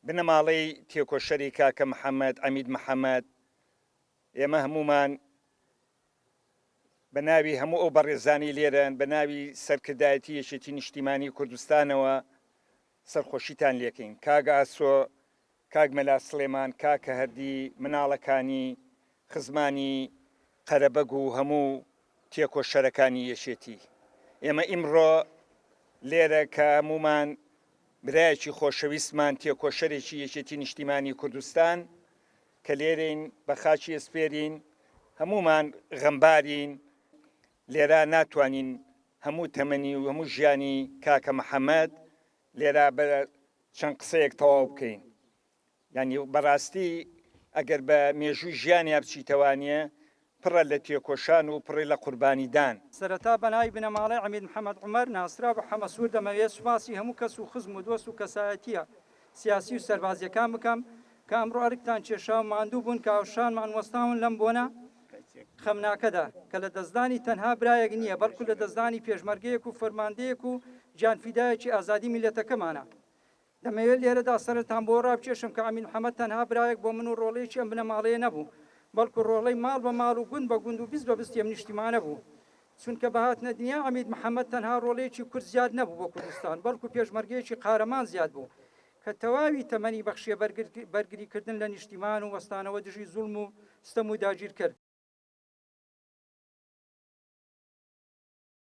بنەماڵەی تێکۆشەری کاکە محەممەد ئەمید محەممەد ئێمە هەمومان بە ناوی هەموو ئەو بەڕێزانی لێرەن بە ناوی سەرکردایەتی یەکێتی نیشتیمانی کوردستانەوە سەرخۆشیتان لێکەین. کاگە ئاسۆ، کاک مەلا سلێمان، کاکە هەردی، مناڵەکانی خزمانی قەرەبەگ و هەموو تێکۆشەرەکانی یەکێتی. ئێمە ئیمڕۆ لێرە کە هەمومان برایەکی خۆشەویستمان تێکۆشەرێکی یەکێتی نیشتیمانی کوردستان کە لێرەین بە خاچی ئەسپێرین، هەمومان غەمبارین. لێرە ناتوانین هەموو تەمەنی و هەموو ژیانی کاکە محەممەد لێرە بە چەند قسەیەک تەواو بکەین. یعنی بەڕاستی ئەگەر بە مێژووی ژیانی بچیتەوانە پڕە لە تێکۆشان و پڕی لە قوربانیدان. سەرەتا بەناوی بنەماڵەی عەمید محەممەد عومەر ناسرا بە حەمەسوور دەمەوێت سوپاسی هەموو کەس و خزم و دۆست و کەسایەتیە سیاسی و سەربازیەکان بکەم کە ئەمڕۆ ئەرکتان کێشا و ماندوو بوون کە هاوشانمان وەستاون لەم بۆنە خەمناکەدا کە لە دەستدانی تەنها برایەک نییە، بەڵکو لە دەستدانی پێشمەرگەیەک و فەرماندەیەک و گیانفیدایەکی ئازادی میلەتەکەمانە. دەمەوێت لێرەدا سەرتان بۆ ڕابکێشم کە ئەمین محەممەد تەنها برایەک بۆ من و ڕۆڵەیەکی ئەم بنەماڵەیە نەبوو، بەڵکو ڕۆڵەی ماڵ بە ماڵ و گوند بە گوند و بیست بە بیست ئەم نیشتیمانە بوو. چونکە بەهاتنە دنیا ئەمید محەممەد تەنها ڕۆڵەیەکی کورد زیاد نەبوو بۆ کوردستان، بەڵکو پێشمەرگەیەکی قارەمان زیاد بوو کە تەواوی تەمەنی بەخشیە بەرگریکردن لە نیشتیمان و وەستانەوە دژی زوڵم و ستەم و داگیر کرد.